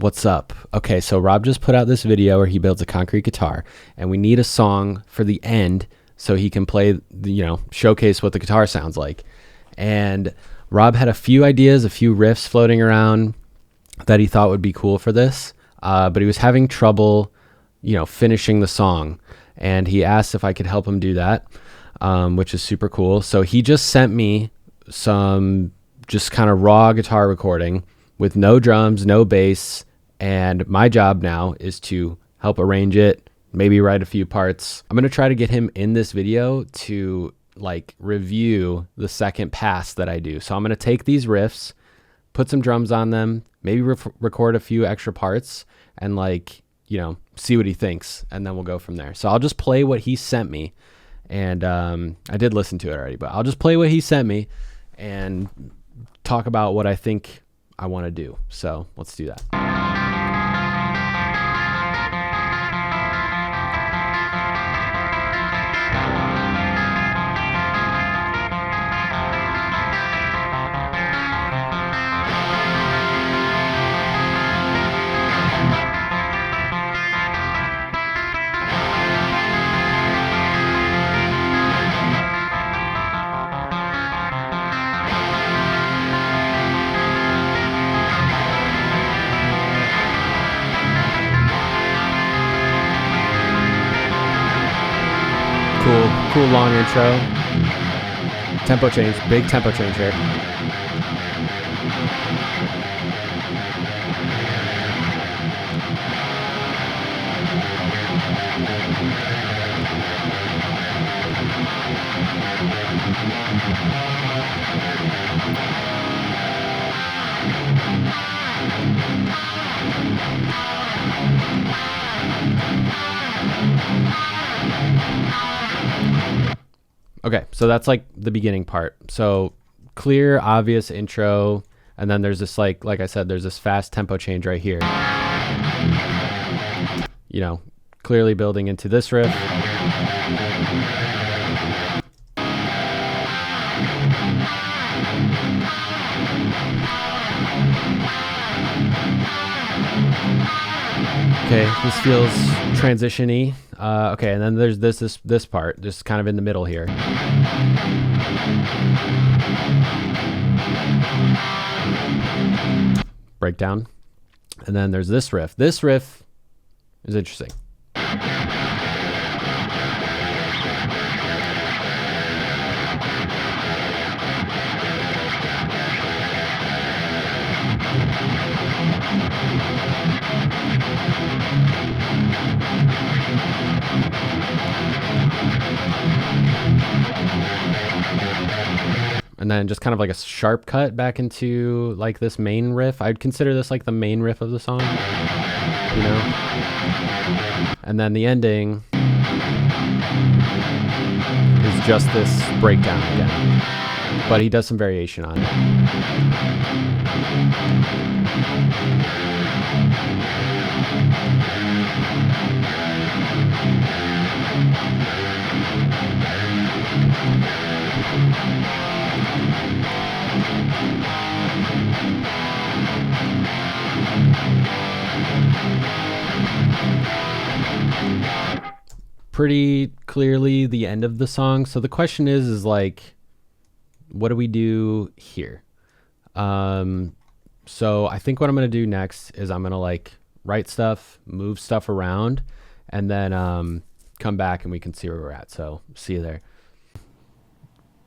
what's up? Okay, so Rob just put out this video where he builds a concrete guitar, and we need a song for the end so he can play, showcase what the guitar sounds like. And Rob had a few ideas, a few riffs floating around that he thought would be cool for this, but he was having trouble, finishing the song. And he asked if I could help him do that, which is super cool. So he just sent me some just kind of raw guitar recording with no drums, no bass. And my job now is to help arrange it, maybe write a few parts. I'm going to try to get him in this video to review the second pass that I do. So I'm going to take these riffs, put some drums on them, maybe record a few extra parts, and see what he thinks, and then we'll go from there. So I'll just play what he sent me, and I did listen to it already, but I'll just play what he sent me and talk about what I think I want to do. So let's do that. Cool long intro. Tempo change, big tempo change here. Okay, so that's the beginning part. So clear, obvious intro, and then there's this like I said, there's this fast tempo change right here. Clearly building into this riff. Okay, this feels transition-y. Okay, and then there's this part, just kind of in the middle here. Breakdown. And then there's this riff. This riff is interesting. And then just kind of a sharp cut back into this main riff. I'd consider this the main riff of the song, And then the ending is just this breakdown again. But he does some variation on it. Pretty clearly the end of the song. So the question is what do we do here? So I think what I'm going to do next is I'm going to write stuff, move stuff around, and then come back and we can see where we're at. So see you there.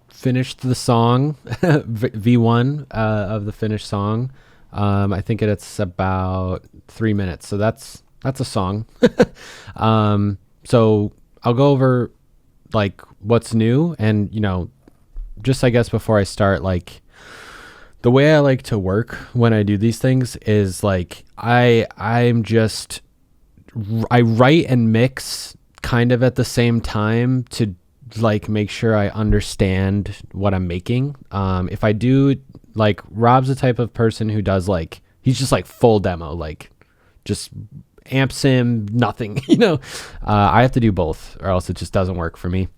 Finished the song, V1 of the finished song. I think it's about 3 minutes. So that's a song. So I'll go over what's new, and just I guess before I start, the way I like to work when I do these things is I write and mix kind of at the same time to make sure I understand what I'm making. If I do Rob's the type of person who does he's just full demo, just amp sim, nothing, I have to do both or else it just doesn't work for me.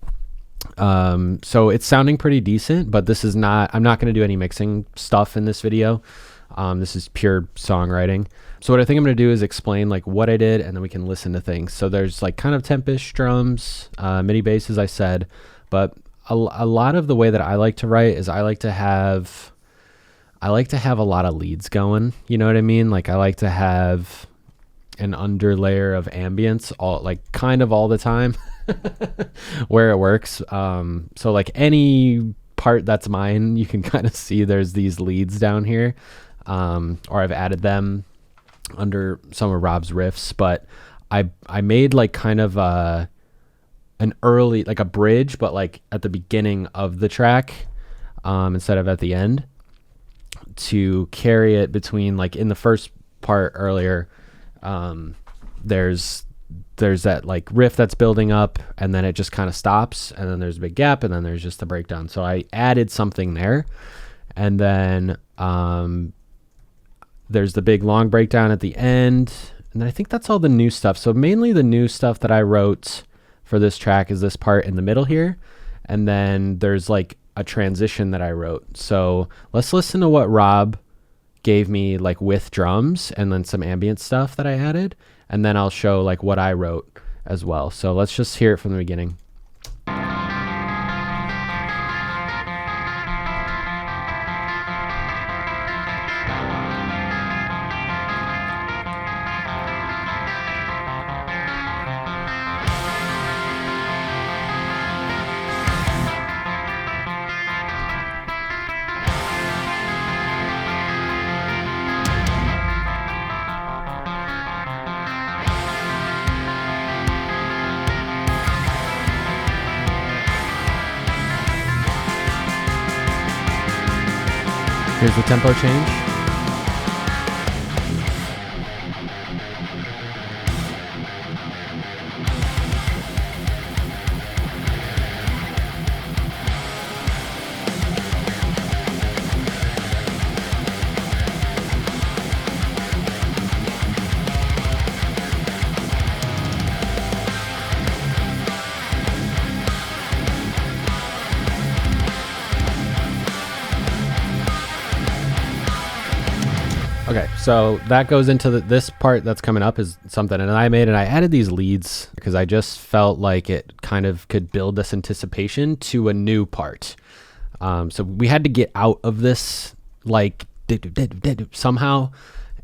So it's sounding pretty decent, but I'm not going to do any mixing stuff in this video. This is pure songwriting. So what I think I'm going to do is explain like what I did, and then we can listen to things. So there's like kind of tempish drums, MIDI bass, as I said, but a lot of the way that I like to write is I like to have a lot of leads going. You know what I mean? Like I like to have an underlayer of ambience all the time where it works. So like any part that's mine, you can kind of see there's these leads down here, or I've added them under some of Rob's riffs, but I made like kind of an early, like a bridge, but like at the beginning of the track, instead of at the end, to carry it between, like in the first part earlier, there's that like riff that's building up, and then it just kind of stops, and then there's a big gap, and then there's just the breakdown. So I added something there, and then there's the big long breakdown at the end, and I think that's all the new stuff. So mainly the new stuff that I wrote for this track is this part in the middle here, and then there's like a transition that I wrote. So let's listen to what Rob gave me like with drums, and then some ambient stuff that I added, and then I'll show like what I wrote as well. So let's just hear it from the beginning. Here's the tempo change. Okay, so that goes into this part that's coming up is something, and I added these leads because I just felt like it kind of could build this anticipation to a new part. So we had to get out of this like somehow,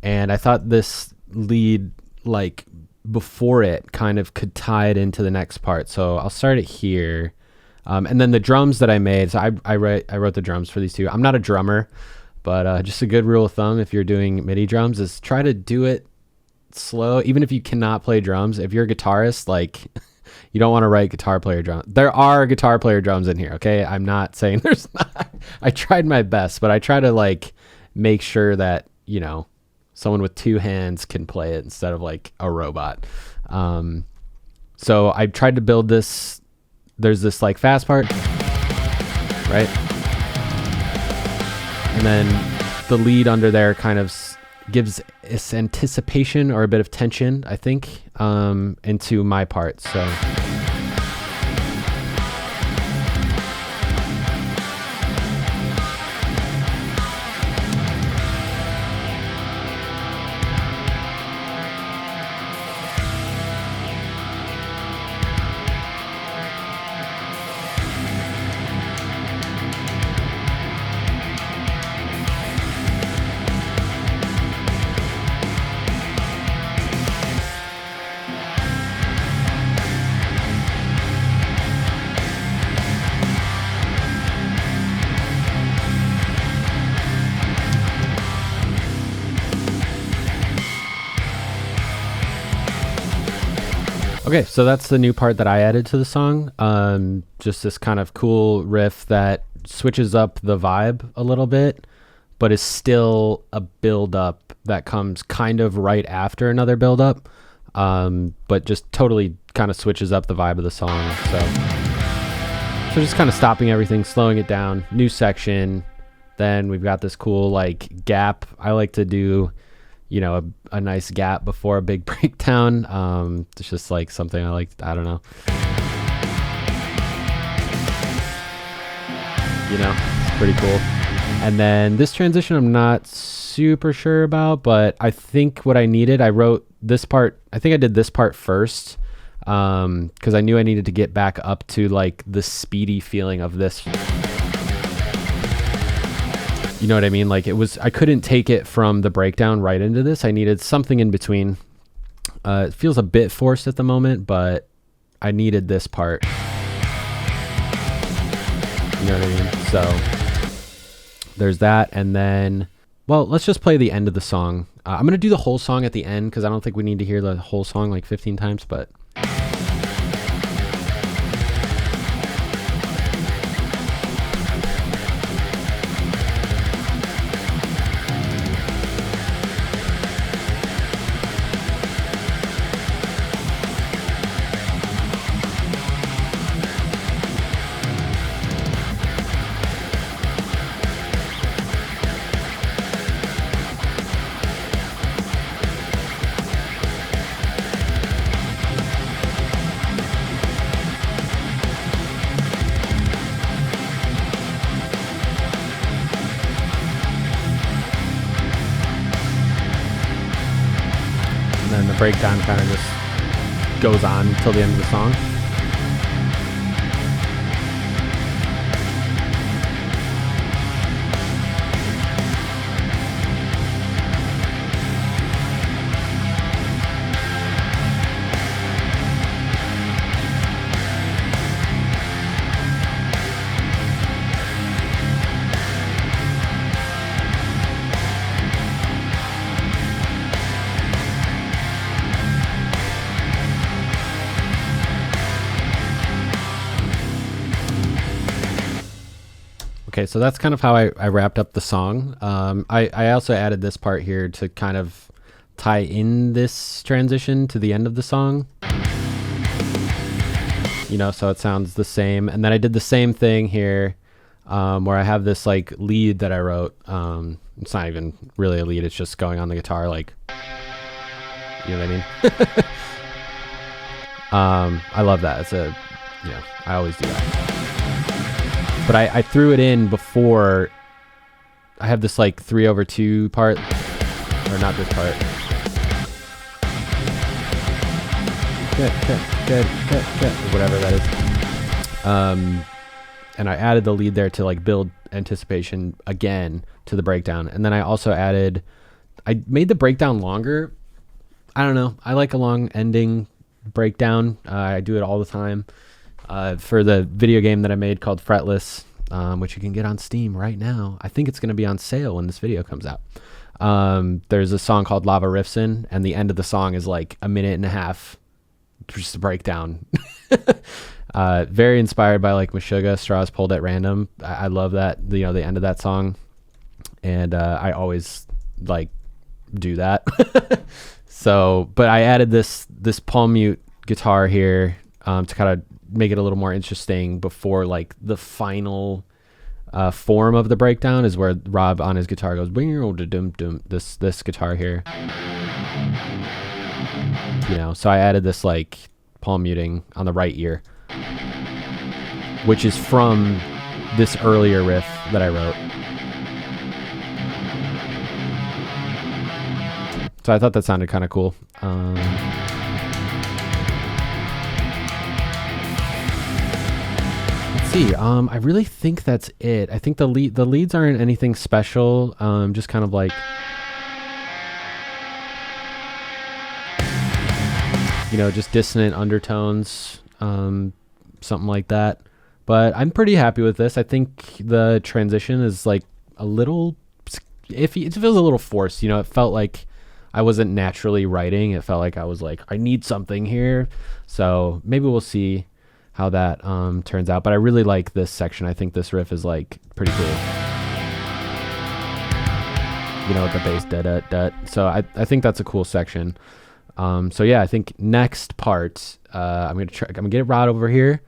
and I thought this lead, like before it, kind of could tie it into the next part. So I'll start it here, and then the drums that I made. So I wrote the drums for these two. I'm not a drummer. But just a good rule of thumb, if you're doing MIDI drums, is try to do it slow. Even if you cannot play drums, if you're a guitarist, like you don't want to write guitar player drums. There are guitar player drums in here, okay? I'm not saying there's not. I tried my best, but I try to like make sure that, you know, someone with two hands can play it instead of like a robot. So I tried to build this. There's this like fast part, right? And then the lead under there kind of gives this anticipation or a bit of tension, I think, into my part. So. Okay, so that's the new part that I added to the song. Just this kind of cool riff that switches up the vibe a little bit, but is still a build up that comes kind of right after another build up, but just totally kind of switches up the vibe of the song. So just kind of stopping everything, slowing it down, new section. Then we've got this cool like gap. I like to do, you know, a nice gap before a big breakdown. It's just like something I like. I don't know. You know, it's pretty cool. And then this transition I'm not super sure about, but I think what I needed, I wrote this part. I think I did this part first, because I knew I needed to get back up to like the speedy feeling of this. You know what I mean? Like I couldn't take it from the breakdown right into this. I needed something in between. It feels a bit forced at the moment, but I needed this part. You know what I mean? So there's that. And then, well, let's just play the end of the song. I'm going to do the whole song at the end because I don't think we need to hear the whole song like 15 times, but... then the breakdown kind of just goes on until the end of the song. Okay, so that's kind of how I wrapped up the song. I also added this part here to kind of tie in this transition to the end of the song. You know, so it sounds the same. And then I did the same thing here, where I have this like lead that I wrote. It's not even really a lead, it's just going on the guitar, like, you know what I mean? I love that. It's I always do that. But I threw it in before. I have this like 3/2 part, or not this part. Whatever that is. And I added the lead there to like build anticipation again to the breakdown. And then I also I made the breakdown longer. I don't know. I like a long ending breakdown. I do it all the time. For the video game that I made called Fretless, which you can get on Steam right now. I think it's going to be on sale when this video comes out. There's a song called Lava Riffsin', and the end of the song is like 1.5 minutes, just a breakdown. Very inspired by like Meshuggah, Straws Pulled at Random. I love that, the end of that song. And I always like do that. So, but I added this palm mute guitar here to kind of make it a little more interesting before like the final form of the breakdown is where Rob on his guitar goes this guitar here, so I added this like palm muting on the right ear, which is from this earlier riff that I wrote. So I thought that sounded kind of cool. I really think that's it. I think the leads aren't anything special. Just kind of like, just dissonant undertones, something like that. But I'm pretty happy with this. I think the transition is like a little iffy. It feels a little forced. It felt like I wasn't naturally writing. It felt like I was like, I need something here. So maybe we'll see how that turns out. But I really like this section. I think this riff is like pretty cool. With the bass da-da-da. So I think that's a cool section. So yeah, I think next part, I'm gonna get Rob over here,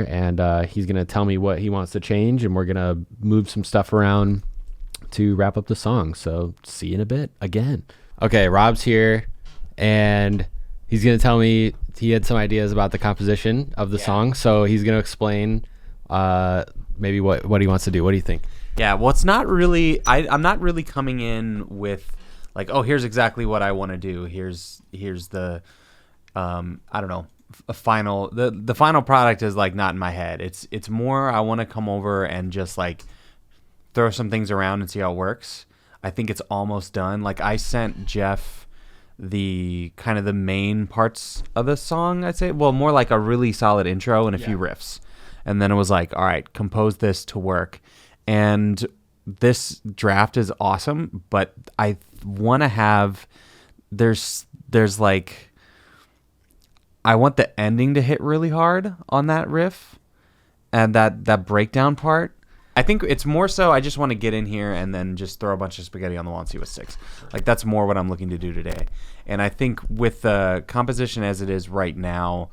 and he's gonna tell me what he wants to change, and we're gonna move some stuff around to wrap up the song. So see you in a bit again. Okay, Rob's here, and he's gonna tell me he had some ideas about the composition of the song. So he's gonna explain maybe what he wants to do. What do you think? Yeah, well, it's not really. I'm not really coming in with like, oh, here's exactly what I want to do. Here's the, I don't know, a final. The final product is like not in my head. It's more I want to come over and just like throw some things around and see how it works. I think it's almost done. Like I sent Jeff the kind of the main parts of the song. I'd say, well, more like a really solid intro and a few riffs, and then it was like, all right, compose this to work. And this draft is awesome, but I want to have there's like I want the ending to hit really hard on that riff and that breakdown part. I think it's more so I just want to get in here and then just throw a bunch of spaghetti on the wall and see what sticks. Like that's more what I'm looking to do today. And I think with the composition as it is right now,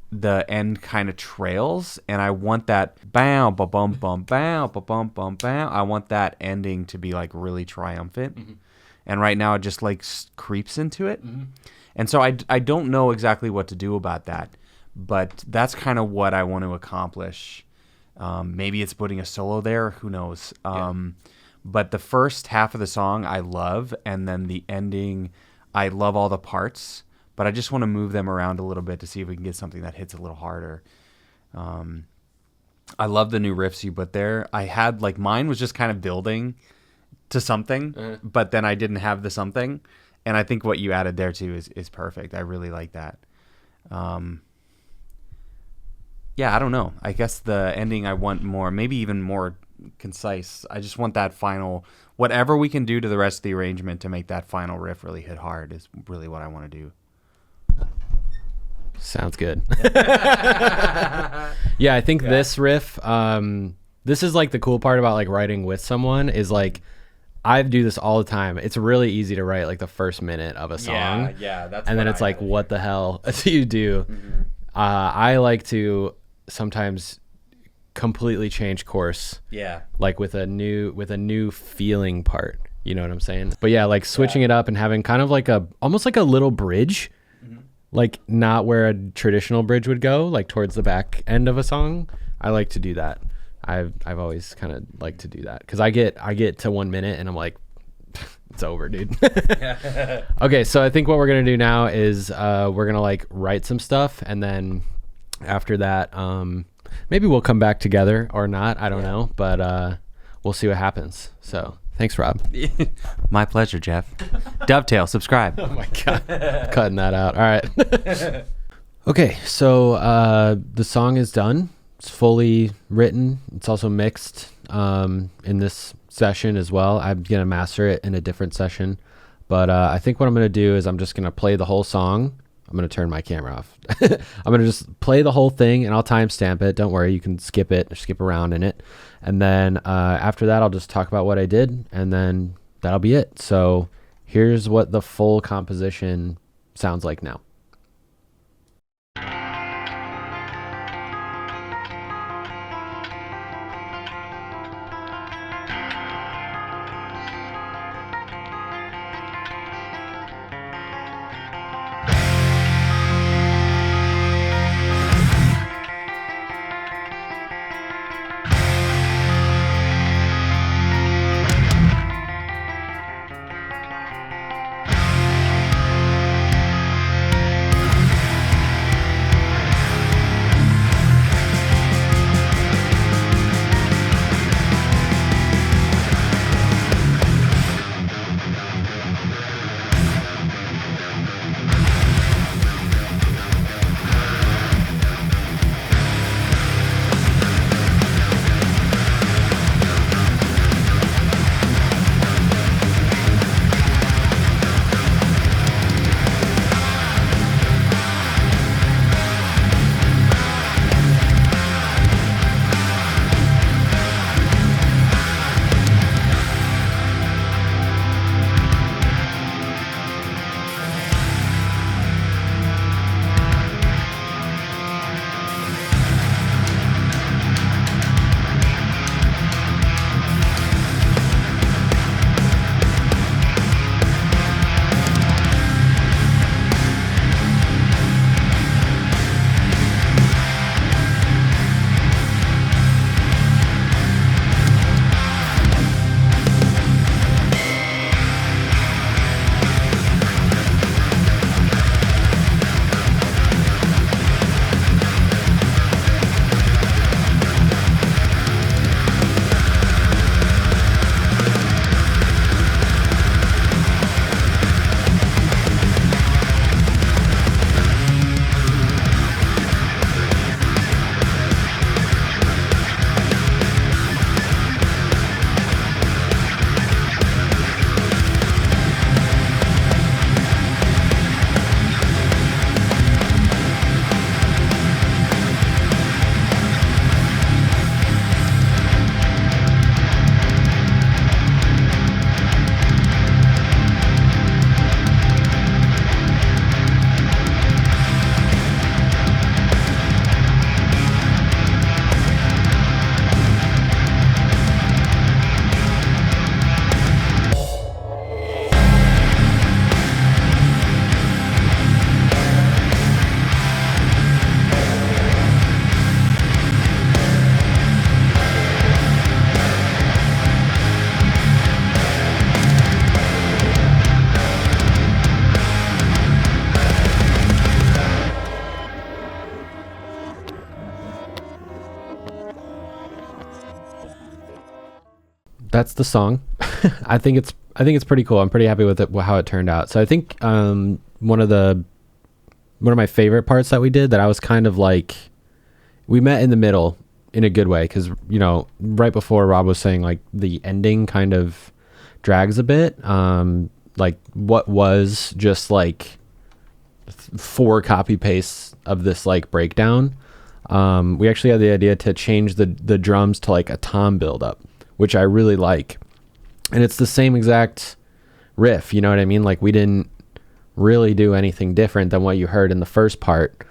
the end kind of trails, and I want that bow ba bum bum bow ba bum bum bow. I want that ending to be like really triumphant, and right now it just like creeps into it, and so I don't know exactly what to do about that, but that's kind of what I want to accomplish. Maybe it's putting a solo there, who knows? But the first half of the song I love, and then the ending, I love all the parts. But I just want to move them around a little bit to see if we can get something that hits a little harder. I love the new riffs you put there. I had like mine was just kind of building to something, but then I didn't have the something. And I think what you added there too is perfect. I really like that. Yeah, I don't know. I guess the ending I want more, maybe even more concise. I just want that final, whatever we can do to the rest of the arrangement to make that final riff really hit hard is really what I want to do. Sounds good. Yeah, I think this riff, this is like the cool part about like writing with someone is like, I do this all the time. It's really easy to write like the first minute of a song. Yeah, that's and then it's like, what the hell do you do? I like to sometimes completely change course. Yeah. Like with a new feeling part. You know what I'm saying? But yeah, like switching it up and having kind of like almost like a little bridge. Like not where a traditional bridge would go, like towards the back end of a song. I like to do that. I've always kind of liked to do that because I get to 1 minute and I'm like, it's over, dude. Okay, so I think what we're gonna do now is we're gonna like write some stuff, and then after that, maybe we'll come back together or not. I don't know, but we'll see what happens. So. Thanks, Rob. My pleasure, Jeff. Dovetail, subscribe. Oh my God. Cutting that out. All right. Okay, so the song is done. It's fully written. It's also mixed in this session as well. I'm going to master it in a different session. But I think what I'm going to do is I'm just going to play the whole song. I'm going to turn my camera off. I'm going to just play the whole thing, and I'll timestamp it. Don't worry. You can skip it or skip around in it. And then after that, I'll just talk about what I did, and then that'll be it. So here's what the full composition sounds like now. that's the song. I think it's pretty cool. I'm pretty happy with it, how it turned out. So I think one of my favorite parts that we did, that I was kind of like, we met in the middle in a good way, because right before Rob was saying like the ending kind of drags a bit, like what was just like 4 copy pastes of this like breakdown. We actually had the idea to change the drums to like a tom buildup, which I really like. And it's the same exact riff, you know what I mean? Like we didn't really do anything different than what you heard in the first part.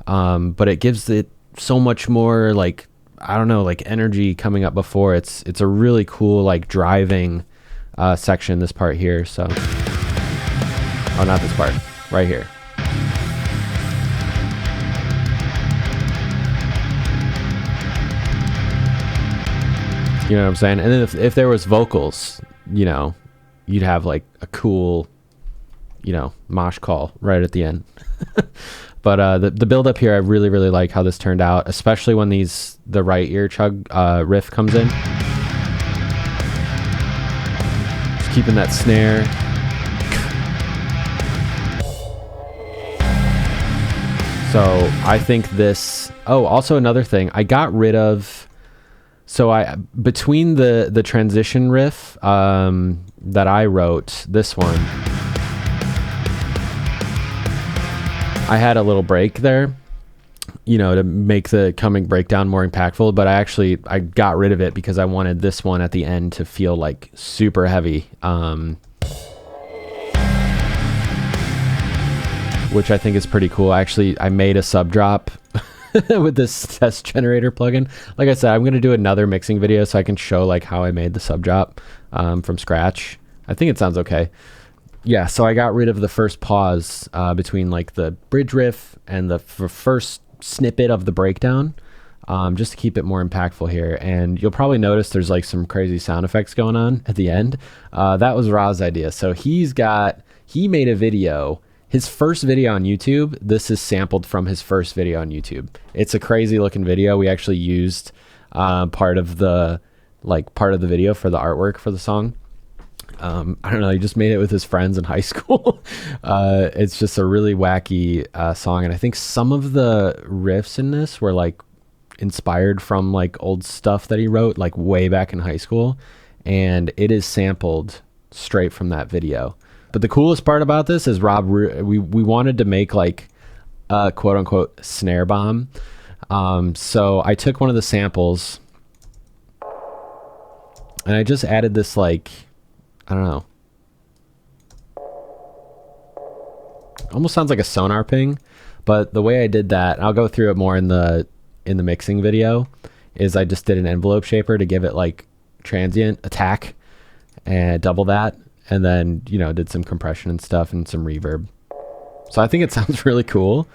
But it gives it so much more like, I don't know, like energy coming up before. It's a really cool like driving section, this part here. So, oh, not this part, right here. You know what I'm saying? And then if there was vocals, you'd have like a cool, mosh call right at the end. But the build up here, I really, really like how this turned out, especially when the right ear chug riff comes in. Just keeping that snare. So I think this, also another thing, I got rid of, between the transition riff that I wrote, this one, I had a little break there, to make the coming breakdown more impactful, but I got rid of it because I wanted this one at the end to feel like super heavy, which I think is pretty cool. I made a sub drop with this test generator plugin. Like I said, I'm going to do another mixing video so I can show like how I made the sub drop from scratch. I think it sounds okay. Yeah, so I got rid of the first pause between like the bridge riff and the first snippet of the breakdown, just to keep it more impactful here. And you'll probably notice there's like some crazy sound effects going on at the end. That was Ra's idea. So he made a video. His first video on YouTube, this is sampled from his first video on YouTube. It's a crazy looking video. We actually used part of the video for the artwork for the song. I don't know, he just made it with his friends in high school. It's just a really wacky song, and I think some of the riffs in this were like inspired from like old stuff that he wrote like way back in high school, and it is sampled straight from that video. But the coolest part about this is we wanted to make like a quote unquote snare bomb. So I took one of the samples and I just added this like, I don't know, almost sounds like a sonar ping, but the way I did that, I'll go through it more in the mixing video, is I just did an envelope shaper to give it like transient attack and double that, and then did some compression and stuff and some reverb. So I think it sounds really cool.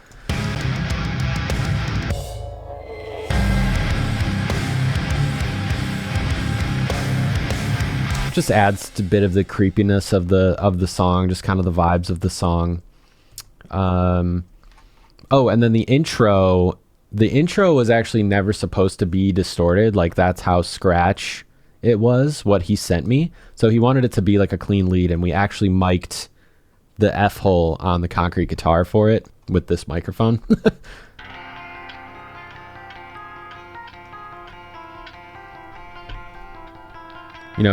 Just adds a bit of the creepiness of the song, just kind of the vibes of the song. And then the intro was actually never supposed to be distorted. Like that's how Scratch it was, what he sent me. So he wanted it to be like a clean lead, and we actually mic'd the F hole on the concrete guitar for it with this microphone.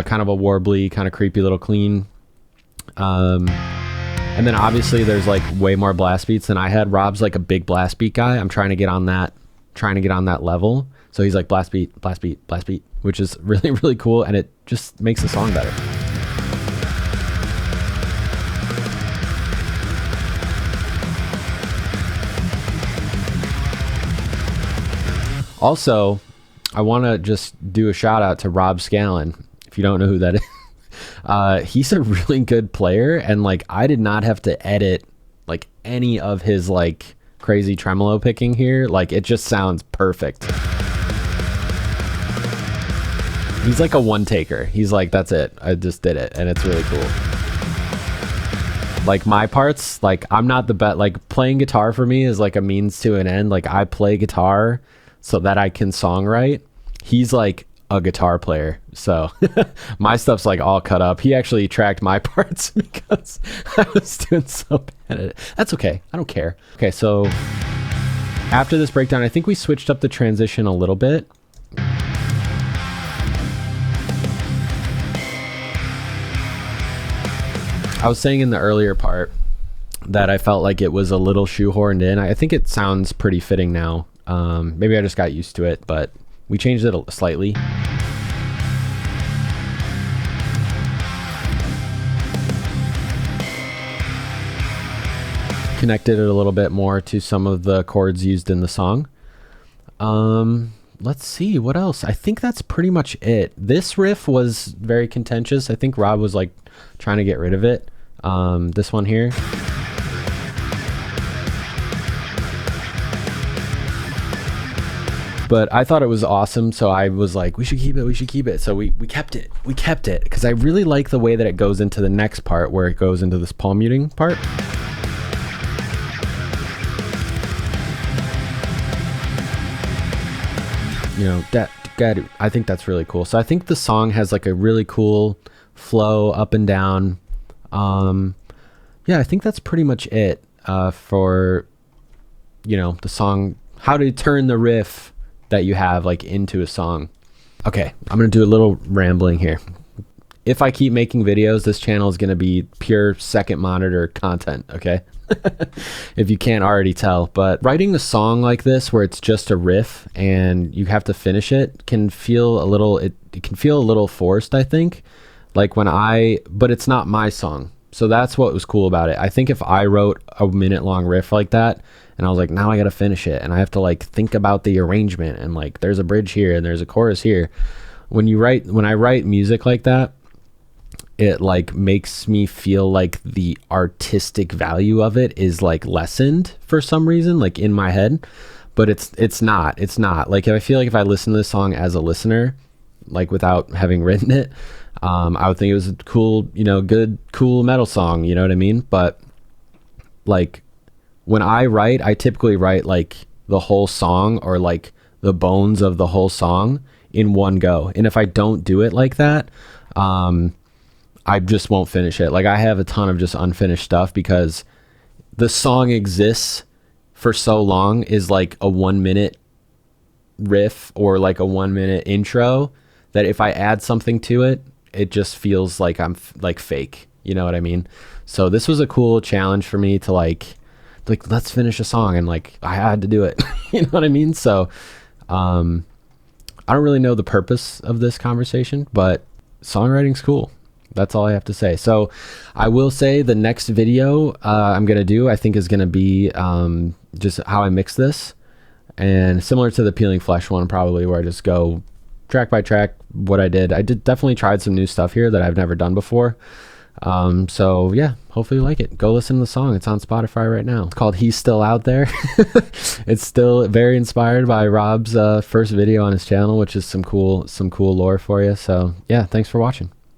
Kind of a warbly, kind of creepy little clean. And then obviously there's like way more blast beats than I had. Rob's like a big blast beat guy. I'm trying to get on that level. So he's like blast beat, blast beat, blast beat, which is really, really cool. And it just makes the song better. Also, I want to just do a shout out to Rob Scallon. If you don't know who that is, he's a really good player, and like I did not have to edit like any of his like crazy tremolo picking here. Like it just sounds perfect. He's like a one taker. He's like, that's it, I just did it, and it's really cool. Like my parts, like I'm not the best. Like playing guitar for me is like a means to an end. Like I play guitar so that I can songwrite. He's like a guitar player, so my stuff's like all cut up. He actually tracked my parts because I was doing so bad at it. That's okay, I don't care. Okay, so after this breakdown, I think we switched up the transition a little bit. I was saying in the earlier part that I felt like it was a little shoehorned in. I think it sounds pretty fitting now. Maybe I just got used to it, but we changed it slightly. Connected it a little bit more to some of the chords used in the song. Let's see what else. I think that's pretty much it. This riff was very contentious. I think Rob was like trying to get rid of it. This one here. But I thought it was awesome, so I was like, we should keep it, we should keep it. So we kept it, because I really like the way that it goes into the next part, where it goes into this palm muting part. You know, I think that's really cool. So I think the song has like a really cool flow up and down. Yeah, I think that's pretty much it for, you know, the song, how to turn the riff that you have like into a song. Okay, I'm gonna do a little rambling here. If I keep making videos, this channel is gonna be pure second monitor content, okay? If you can't already tell. But writing a song like this where it's just a riff and you have to finish it can feel a little, it can feel a little forced, I think. Like but it's not my song. So that's what was cool about it. I think if I wrote a minute-long riff like that, and I was like, now I gotta finish it, and I have to like think about the arrangement, and like there's a bridge here and there's a chorus here. When I write music like that, it like makes me feel like the artistic value of it is like lessened for some reason, like in my head. But it's not. Like, I feel like if I listen to this song as a listener, like without having written it, I would think it was a cool, you know, good, cool metal song, you know what I mean? But like when I write, I typically write like the whole song or like the bones of the whole song in one go. And if I don't do it like that, I just won't finish it. Like I have a ton of just unfinished stuff because the song exists for so long, is like a 1 minute riff or like a 1 minute intro, that if I add something to it, it just feels like I'm like fake, you know what I mean? So this was a cool challenge for me to like let's finish a song, and like I had to do it. You know what I mean? So I don't really know the purpose of this conversation, but songwriting's cool. That's all I have to say. So I will say the next video I'm gonna do, I think, is gonna be just how I mix this, and similar to the Peeling Flesh one, probably, where I just go track by track what I did. I definitely tried some new stuff here that I've never done before. So yeah, hopefully you like it. Go listen to the song. It's on Spotify right now. It's called He's Still Out There. It's still very inspired by Rob's first video on his channel, which is some cool lore for you. So yeah, thanks for watching.